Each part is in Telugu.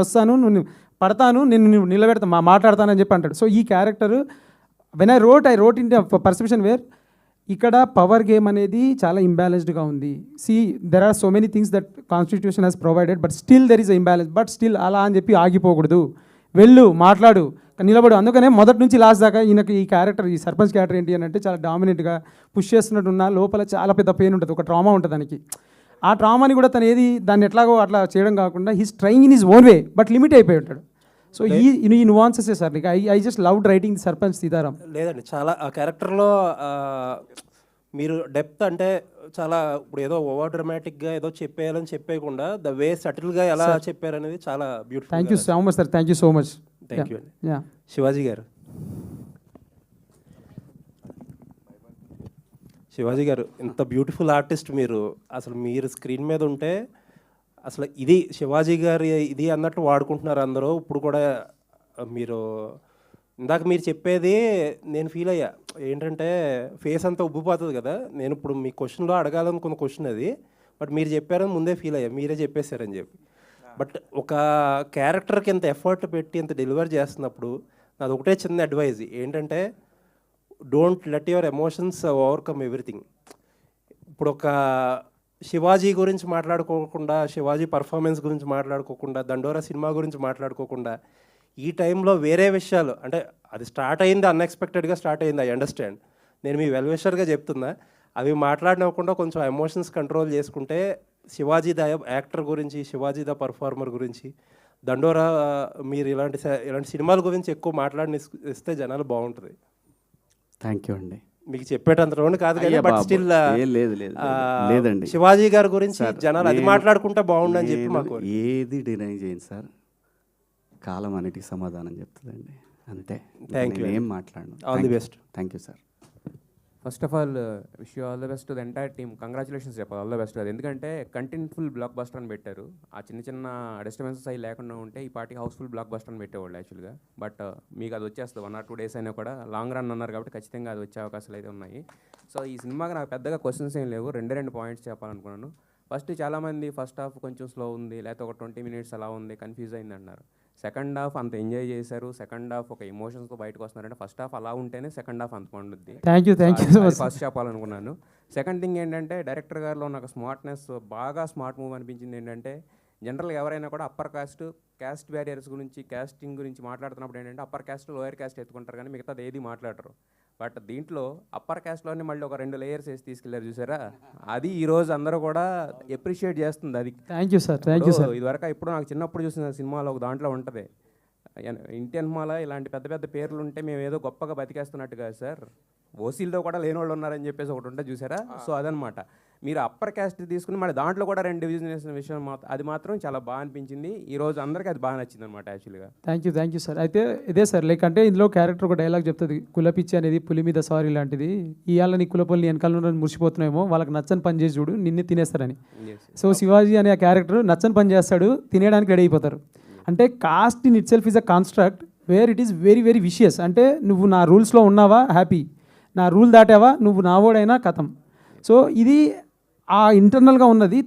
వస్తాను, నువ్వు పడతాను, నిన్ను నిలబెడతా, మాట్లాడతానని చెప్పి అంటాడు. సో ఈ character when I wrote in perception where ఇక్కడ పవర్ గేమ్ అనేది చాలా ఇంబ్యాలెన్స్డ్గా ఉంది. See there are so many things that constitution has provided, but still there is imbalance. But still అలా అని చెప్పి ఆగిపోకూడదు, వెళ్ళు, మాట్లాడు, నిలబడు. అందుకనే మొదటి నుంచి లాస్ట్ దాకా ఈయనకి ఈ క్యారెక్టర్, ఈ సర్పంచ్ క్యారెక్టర్ ఏంటి అని అంటే చాలా డామినెంట్గా పుష్ చేస్తున్నట్టున్న లోపల చాలా పెద్ద పెయిన్ ఉంటుంది, ఒక ట్రామా ఉంటుంది దానికి. ఆ ట్రామాని కూడా తను దాన్ని ఎట్లాగో అట్లా చేయడం కాకుండా he's trying in his own way, but limit అయిపోయి ఉంటాడు. సో ఈ నువాన్సెస్ సార్ నీకు I just loved writing sarpanch Sitaram. లేదండి, చాలా ఆ క్యారెక్టర్లో మీరు డెప్త్ అంటే చాలా, ఇప్పుడు ఏదో ఓవర్ డ్రామాటిక్గా ఏదో చెప్పేయాలని చెప్పేయకుండా ద వే సటిల్గా ఎలా చెప్పారనేది చాలా beautiful. Thank you so much sir, thank you so much. Thank you అండి. శివాజీ గారు ఇంత బ్యూటిఫుల్ ఆర్టిస్ట్ మీరు, అసలు మీరు స్క్రీన్ మీద ఉంటే అసలు ఇది శివాజీ గారి ఇది అన్నట్టు వాడుకుంటున్నారు అందరూ. ఇప్పుడు కూడా మీరు ఇందాక మీరు చెప్పేది నేను ఫీల్ అయ్యా, ఏంటంటే ఫేస్ అంతా ఉబ్బిపోతుంది కదా. నేను ఇప్పుడు మీ క్వశ్చన్లో అడగాలనుకున్న క్వశ్చన్ అది, బట్ మీరు చెప్పారని ముందే ఫీల్ అయ్యా, మీరే చెప్పేశారని చెప్పి. బట్ ఒక క్యారెక్టర్కి ఎంత ఎఫర్ట్ పెట్టి ఎంత డెలివర్ చేస్తున్నప్పుడు నాది ఒకటే చిన్న అడ్వైజ్ ఏంటంటే, don't let your emotions overcome everything. ఇప్పుడు ఒక శివాజీ గురించి మాట్లాడుకోకుండా, శివాజీ పర్ఫార్మెన్స్ గురించి మాట్లాడుకోకుండా, దండోరా సినిమా గురించి మాట్లాడుకోకుండా, ఈ టైంలో వేరే విషయాలు, అంటే అది స్టార్ట్ అయింది అన్ఎక్స్పెక్టెడ్గా స్టార్ట్ అయింది, ఐ అండర్స్టాండ్. నేను మీ వెల్విషర్గా చెప్తున్నా, అవి మాట్లాడినవ్వకుండా కొంచెం ఎమోషన్స్ కంట్రోల్ చేసుకుంటే శివాజీ ద యాక్టర్ గురించి, శివాజీ ద పర్ఫార్మర్ గురించి, దండోరా మీరు ఇలాంటి సినిమాల గురించి ఎక్కువ మాట్లాడిన ఇస్తే జనాలు బాగుంటుంది. థ్యాంక్ యూ అండి. మీకు చెప్పేటంత రోడ్ కాదు కానీ బట్ స్టిల్ లేదండి, శివాజీ గారి గురించి జనాలు అది మాట్లాడుకుంటే బాగుండని చెప్పి మాకు ఏది డినై చేయండి సార్, కాలం అన్నిటికి సమాధానం చెప్తుందండి, అంతే. థ్యాంక్ యూ, ఏం మాట్లాడను. All the best. Thank you sir. First of all wish you all the best the entire team. Congratulations చెప్పాలి, ఆల్ ద బెస్ట్. అది ఎందుకంటే కంటెంట్ఫుల్ బ్లాక్ బస్టర్ అని పెట్టారు. ఆ చిన్న చిన్న డిస్టర్బెన్సెస్ అవి లేకుండా ఉంటే ఈ పార్టీ హౌస్ఫుల్ బ్లాక్ బస్టర్ అని పెట్టేవాళ్ళు యాక్చువల్గా. బట్ మీకు అది వచ్చేస్తుంది 1 or 2 days అయినా కూడా, లాంగ్ రన్ అన్నారు కాబట్టి ఖచ్చితంగా అది వచ్చే అవకాశాలు అయితే ఉన్నాయి. సో ఈ సినిమాకి నాకు పెద్దగా క్వశ్చన్స్ ఏం లేవు, 2 పాయింట్స్ చెప్పాలనుకున్నాను. ఫస్ట్ చాలామంది ఫస్ట్ హాఫ్ కొంచెం స్లో ఉంది, లేకపోతే ఒక 20 minutes అలా ఉంది, కన్ఫ్యూజ్ అయింది అన్నారు. సెకండ్ హాఫ్ అంత ఎంజాయ్ చేశారు, సెకండ్ హాఫ్ ఒక ఎమోషన్స్తో బయటకు వస్తున్నారంటే ఫస్ట్ హాఫ్ అలా ఉంటేనే సెకండ్ హాఫ్ అంత పండుద్ది. థ్యాంక్ యూ ఫస్ట్ చెప్పాలనుకున్నాను. సెకండ్ థింగ్ ఏంటంటే డైరెక్టర్ గారిలో నాకు స్మార్ట్నెస్, బాగా స్మార్ట్ మూవ్ అనిపించింది ఏంటంటే, జనరల్గా ఎవరైనా కూడా అప్పర్ క్యాస్ట్ బ్యారియర్స్ గురించి, క్యాస్టింగ్ గురించి మాట్లాడుతున్నప్పుడు ఏంటంటే అప్పర్ క్యాస్ట్ లోయర్ క్యాస్ట్ ఎత్తుకుంటారు కానీ మిగతాది ఏది మాట్లాడరు. బట్ దీంట్లో అప్పర్ క్యాస్ట్లోనే మళ్ళీ ఒక 2 layers వేసి తీసుకెళ్లారు చూసారా, అది ఈరోజు అందరూ కూడా ఎప్రిషియేట్ చేస్తుంది. అది thank you sir, thank you sir. ఇదివరకు ఇప్పుడు నాకు చిన్నప్పుడు చూసిన సినిమాలో ఒక దాంట్లో ఉంటుంది, ఇండియన్ మాల ఇలాంటి పెద్ద పెద్ద పేర్లు ఉంటే మేము ఏదో గొప్పగా బతికేస్తున్నట్టు కాదు సార్, ఓసీలతో కూడా లేని వాళ్ళు ఉన్నారని చెప్పేసి ఒకటి ఉంటుంది చూసారా. సో అదనమాట, మీరు అప్పర్ క్యాస్ట్ తీసుకుని మళ్ళీ దాంట్లో కూడా 2 division వేసిన విషయం అది మాత్రం చాలా బాగా అనిపించింది. ఈ రోజు అందరికీ అది బాగా నచ్చింది అనమాట యాక్చువల్గా. Thank you sir. అయితే ఇదే సార్, లైక్ అంటే ఇందులో క్యారెక్టర్ ఒక డైలాగ్ చెప్తుంది, కులపిచ్చి అనేది పులి మీద సారీ లాంటిది, ఇవాళ నీ కులపల్ని వెనకాల మురిసిపోతున్నాయేమో, వాళ్ళకి నచ్చని పని చేసి చూడు, నిన్నే తినేస్తారని. సో శివాజీ అనే క్యారెక్టర్ నచ్చని పని చేస్తాడు, తినేయడానికి రెడీ అయిపోతారు. అంటే caste in itself is a construct where it is very very vicious. అంటే నువ్వు నా రూల్స్లో ఉన్నావా హ్యాపీ, నా రూల్ దాటావా నువ్వు నావోడైనా కథం. సో ఇది ఆ ఇంటర్నల్గా ఉన్నది.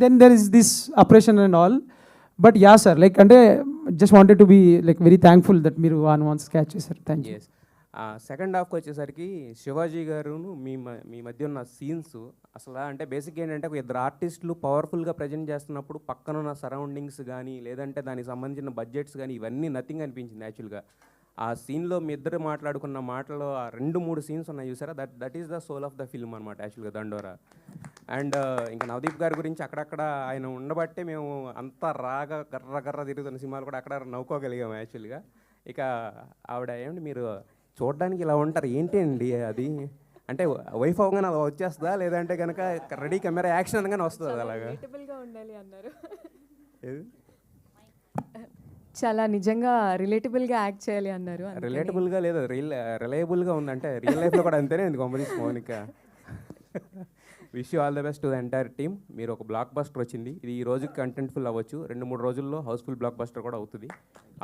Then there is this oppression and all. But yeah sir, like అంటే just wanted to be like very thankful that మీరు ఆ nuance క్యాచ్ చేశారు. Thank you. సెకండ్ హాఫ్కి వచ్చేసరికి శివాజీ గారును మీ మధ్య ఉన్న సీన్స్ అసలు అంటే బేసిక్ ఏంటంటే, ఒక 2 ఆర్టిస్టులు పవర్ఫుల్గా ప్రజెంట్ చేస్తున్నప్పుడు పక్కన ఉన్న సరౌండింగ్స్ కానీ లేదంటే దానికి సంబంధించిన బడ్జెట్స్ కానీ ఇవన్నీ నథింగ్ అనిపించింది యాక్చువల్గా. ఆ సీన్లో మీ ఇద్దరు మాట్లాడుకున్న మాటలో ఆ 2-3 సీన్స్ ఉన్నాయి చూసారా, that is the soul of the film అనమాట యాక్చువల్గా దండోరా. అండ్ ఇంకా నవదీప్ గారి గురించి అక్కడక్కడ ఆయన ఉండబట్టే మేము అంత రాగా గర్ర తిరుగుతున్న సినిమాలు కూడా అక్కడ నవ్వుకోగలిగాము యాక్చువల్గా. ఇక ఆవిడ ఏమంటే మీరు చూడడానికి ఇలా ఉంటారు ఏంటి అండి అది, అంటే వైఫ్ అవగానే అలా వచ్చేస్తుందా, లేదంటే కనుక రెడీ కెమెరా యాక్షన్ అనగానే వస్తుంది అలాగా? ఉండాలి అన్నారు, చాలా నిజంగా రిలేటబుల్గా యాక్ట్ చేయాలి అన్నారు. రిలేటబుల్గా లేదు, రిలయబుల్గా ఉందంటే రియల్ లైఫ్లో కూడా అంతేనే ఉంది combination Mounika. Wish you all the best to the entire team. మీరు ఒక బ్లాక్ బస్టర్ వచ్చింది, ఇది ఈ రోజుకి కంటెంట్ఫుల్ అవ్వచ్చు, 2-3 రోజుల్లో హౌస్ఫుల్ బ్లాక్ బస్టర్ కూడా అవుతుంది.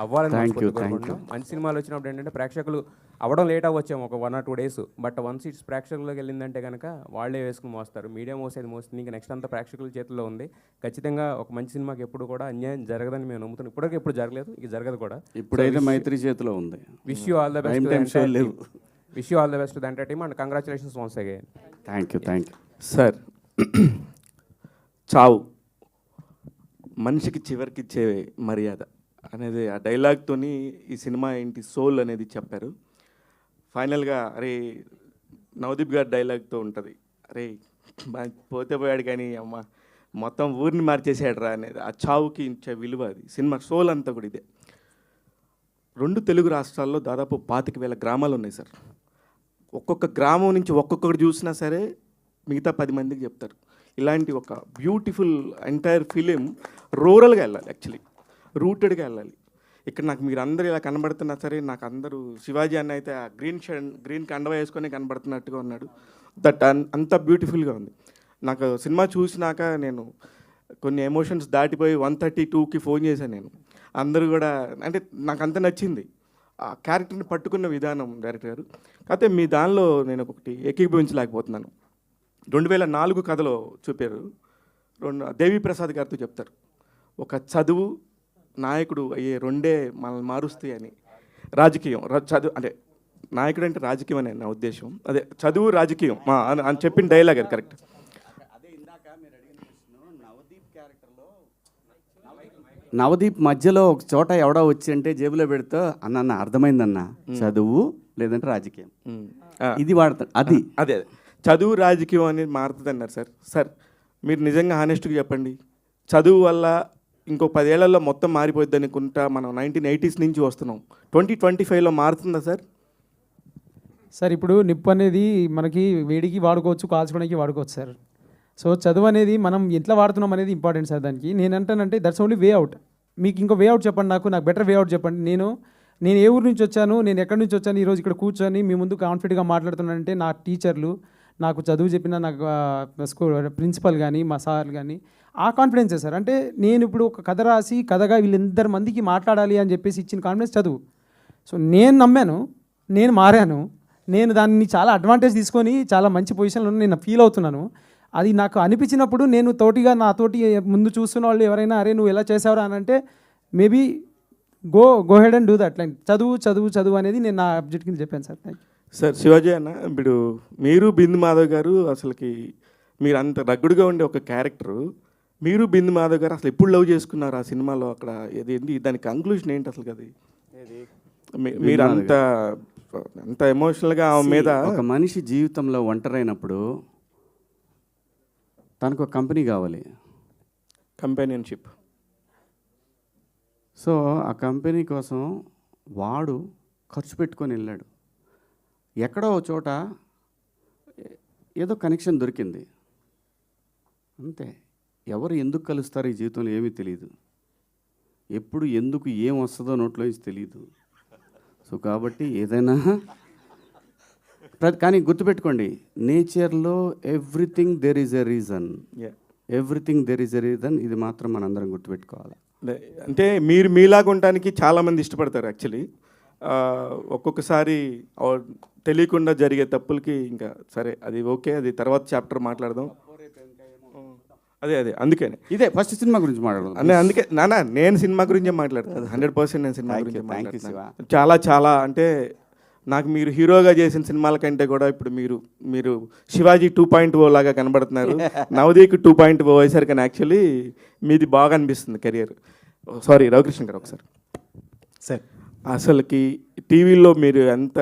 అవ్వాలని Thank you, మనస్ఫూర్తిగా thank కోరుకుంటున్నాం. మంచి సినిమాలు వచ్చినప్పుడు ఏంటంటే ప్రేక్షకులు అవ్వడం లేట్ అవ్వచ్చేమో ఒక 1 or 2 days, but once it's ప్రేక్షకుల్లోకి వెళ్ళిందంటే కనుక వాళ్ళే వేసుకుని మోస్తారు. మీడియా మోసేది మోస్తుంది, ఇంకా నెక్స్ట్ అంతా ప్రేక్షకుల చేతుల్లో ఉంది. ఖచ్చితంగా ఒక మంచి సినిమాకి ఎప్పుడు కూడా అన్యాయం జరగదని మేము నమ్ముతున్నాం. ఇప్పటికీ ఎప్పుడు జరగలేదు, ఇక జరగదు కూడా. ఇప్పుడైతే మైత్రి చేతిలో ఉంది. Wish you all the Time time show లేవు. Best. Wish you all the best to the entire team and congratulations once again. Thank you. Sir, చావు మనిషికి చివరికి ఇచ్చే మర్యాద అనేది ఆ డైలాగ్తోని ఈ సినిమా ఏంటి సోల్ అనేది చెప్పారు. ఫైనల్గా అరే నవదీప్ గారి డైలాగ్తో ఉంటుంది, అరే పోతే పోయాడు కానీ అమ్మ మొత్తం ఊరిని మార్చేసాడు రా అనేది, ఆ చావుకి ఇచ్చే విలువ అది. సినిమా సోల్ అంతా కూడా ఇదే. 2 తెలుగు రాష్ట్రాల్లో దాదాపు 25,000 గ్రామాలు ఉన్నాయి సార్. ఒక్కొక్క గ్రామం నుంచి ఒక్కొక్కటి చూసినా సరే మిగతా 10 మందికి చెప్తారు. ఇలాంటి ఒక బ్యూటిఫుల్ ఎంటైర్ ఫిలిం రూరల్గా వెళ్ళాలి, యాక్చువల్లీ రూటెడ్గా వెళ్ళాలి. ఇక్కడ నాకు మీరు అందరూ ఇలా కనబడుతున్నా సరే, నాకు అందరూ శివాజీ అన్న అయితే ఆ గ్రీన్ కండవ వేసుకొని కనబడుతున్నట్టుగా ఉన్నాడు. దట్ అంత బ్యూటిఫుల్గా ఉంది. నాకు సినిమా చూసినాక నేను కొన్ని ఎమోషన్స్ దాటిపోయి 132కి ఫోన్ చేశాను నేను. అందరూ కూడా అంటే నాకు అంత నచ్చింది ఆ క్యారెక్టర్ని పట్టుకున్న విధానం డైరెక్టర్ గారు. కాకపోతే మీ దానిలో నేను ఒకటి ఏకీభవించలేకపోతున్నాను. 2004 కథలో చూపారు, దేవి ప్రసాద్ గారితో చెప్తారు, ఒక చదువు నాయకుడు అయ్యే 2 మనల్ని మారుస్తాయి అని. రాజకీయం చదువు అంటే నాయకుడు అంటే రాజకీయం అని నా ఉద్దేశం. అదే చదువు రాజకీయం అని చెప్పిన డైలాగ్ అది కరెక్ట్. నవదీప్ మధ్యలో ఒక చోట ఎవడో వచ్చి అంటే జేబులో పెడితే అన్న అర్థమైందన్న, చదువు లేదంటే రాజకీయం ఇది వాడతాడు. అది అదే చదువు రాజకీయం అనేది మారుతుంది అన్నారు సార్. సార్ మీరు నిజంగా హానెస్ట్గా చెప్పండి, చదువు వల్ల ఇంకో 10 ఏళ్లలో మొత్తం మారిపోద్ది అనుకుంటా మనం 1980s నుంచి వస్తున్నాం, 2025లో మారుతుందా సార్? సార్ ఇప్పుడు నిప్పు అనేది మనకి వేడికి వాడుకోవచ్చు, కాల్చుకోవడానికి వాడుకోవచ్చు సార్. సో చదువు అనేది మనం ఎట్లా వాడుతున్నాం అనేది ఇంపార్టెంట్ సార్. దానికి నేను అంటానంటే దట్స్ ఓన్లీ వే అవుట్. మీకు ఇంకో వే అవుట్ చెప్పండి, నాకు బెటర్ వే అవుట్ చెప్పండి. నేను ఏ ఊరు నుంచి వచ్చాను, నేను ఎక్కడి నుంచి వచ్చాను, ఈరోజు ఇక్కడ కూర్చొని మీ ముందు కాన్ఫిడెంట్గా మాట్లాడుతున్నానంటే నా టీచర్లు, నాకు చదువు చెప్పిన నాకు స్కూల్ ప్రిన్సిపల్ కానీ మా సార్ కానీ ఆ కాన్ఫిడెన్సే సార్. అంటే నేను ఇప్పుడు ఒక కథ రాసి కథగా వీళ్ళందరి మందికి మాట్లాడాలి అని చెప్పేసి ఇచ్చిన కాన్ఫిడెన్స్ చదువు. సో నేను నమ్మాను, నేను మారాను, నేను దాన్ని చాలా అడ్వాంటేజ్ తీసుకొని చాలా మంచి పొజిషన్లో నేను ఫీల్ అవుతున్నాను. అది నాకు అనిపించినప్పుడు నేను నాతోటి ముందు చూస్తున్న వాళ్ళు ఎవరైనా అరే నువ్వు ఎలా చేసావురా అని అంటే maybe go head and do that. Like చదువు అనేది నేను నా అబ్జెక్ట్ కింద చెప్పాను sir. Thank you sir. Shivaji అన్న, ఇప్పుడు మీరు బిందు మాధవ్ గారు అసలుకి మీరు అంత రగ్గుడుగా ఉండే ఒక క్యారెక్టరు, మీరు బిందు మాధవ్ గారు అసలు ఎప్పుడు లవ్ చేసుకున్నారు ఆ సినిమాలో? అక్కడ ఏంటి దాని కంక్లూషన్ ఏంటి అసలు? అది మీరు అంత ఎమోషనల్గా ఆమె మీద. ఒక మనిషి జీవితంలో ఒంటరైనప్పుడు తనకు ఒక కంపెనీ కావాలి, కంపానియన్షిప్. సో ఆ కంపెనీ కోసం వాడు ఖర్చు పెట్టుకొని వెళ్ళాడు. ఎక్కడో ఒక చోట ఏదో కనెక్షన్ దొరికింది అంతే. ఎవరు ఎందుకు కలుస్తారో ఈ జీవితంలో ఏమీ తెలియదు, ఎప్పుడు ఎందుకు ఏం వస్తుందో నోట్లో నుంచి తెలియదు. సో కాబట్టి ఏదైనా కానీ గుర్తుపెట్టుకోండి, నేచర్లో everything there is a reason, everything there is a reason. ఇది మాత్రం మనందరం గుర్తుపెట్టుకోవాలి. అంటే మీరు మీలాగా ఉండడానికి చాలామంది ఇష్టపడతారు యాక్చువల్లీ. ఒక్కొక్కసారి తెలియకుండా జరిగే తప్పులకి ఇంకా సరే అది ఓకే, అది తర్వాత చాప్టర్ మాట్లాడదాం. అదే అందుకనే ఇదే ఫస్ట్ సినిమా గురించి మాట్లాడదాం. అందుకే నేను సినిమా గురించే మాట్లాడతాను. 100% నేను సినిమా గురించి మాట్లాడతాను. చాలా అంటే నాకు మీరు హీరోగా చేసిన సినిమాల కంటే కూడా ఇప్పుడు మీరు శివాజీ 2.0 లాగా కనబడుతున్నారు. నవదీప్ 2.0 అయ్యేసరికి కానీ యాక్చువల్లీ మీది బాగా అనిపిస్తుంది కెరియర్. సారీ రవికృష్ణ గారు ఒకసారి సార్, అసలుకి టీవీలో మీరు ఎంత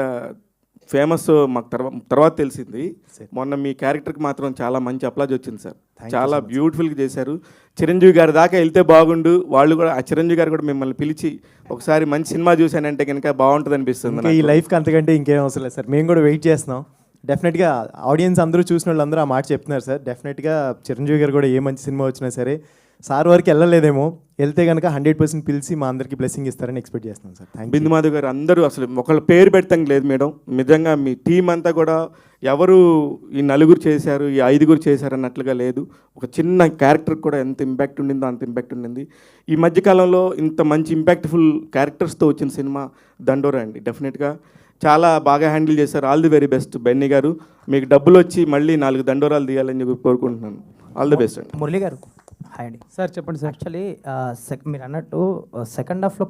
ఫేమస్ మాకు తర్వాత తెలిసింది. మొన్న మీ క్యారెక్టర్కి మాత్రం చాలా మంచి అప్లాజ్ వచ్చింది సార్. చాలా బ్యూటిఫుల్గా చేశారు. చిరంజీవి గారి దాకా వెళ్తే బాగుండు, వాళ్ళు కూడా ఆ చిరంజీవి గారు కూడా మిమ్మల్ని పిలిచి ఒకసారి మంచి సినిమా చూశానంటే కనుక బాగుంటుంది అనిపిస్తుంది. ఈ లైఫ్కి అంతకంటే ఇంకేం అవసరం లేదు సార్. మేము కూడా వెయిట్ చేస్తున్నాం. డెఫినెట్గా ఆడియన్స్ అందరూ చూసిన వాళ్ళు అందరూ ఆ మాట చెప్తున్నారు సార్. డెఫినెట్గా చిరంజీవి గారు కూడా ఏ మంచి సినిమా వచ్చినా సరే సార్ వరకు వెళ్ళలేదేమో, వెళ్తే కనుక 100% పిలిచి మా అందరికీ బ్లెస్సింగ్ ఇస్తారని ఎక్స్పెక్ట్ చేస్తున్నాను sir. Thank you. Bindu Madhav garu అందరూ అసలు ఒకళ్ళ పేరు పెడతాం లేదు మేడం, నిజంగా మీ టీం అంతా కూడా ఎవరు ఈ నలుగురు చేశారు ఈ ఐదుగురు చేశారు అన్నట్లుగా లేదు. ఒక చిన్న క్యారెక్టర్ కూడా ఎంత ఇంపాక్ట్ ఉండిందో అంత ఇంపాక్ట్ ఉండింది. ఈ మధ్యకాలంలో ఇంత మంచి ఇంపాక్ట్ఫుల్ క్యారెక్టర్స్తో వచ్చిన సినిమా దండోరా అండి. డెఫినెట్గా చాలా బాగా హ్యాండిల్ చేశారు. All the very best Benny గారు. మీకు డబ్బులు వచ్చి మళ్ళీ 4 దండోరాలు తీయాలని చెప్పి కోరుకుంటున్నాను. ఆల్ ది బెస్ట్ అండి. మురళి గారు హాయ్ అండి. సార్ చెప్పండి సార్. యాక్చువల్లీ మీరు అన్నట్టు సెకండ్ హాఫ్లో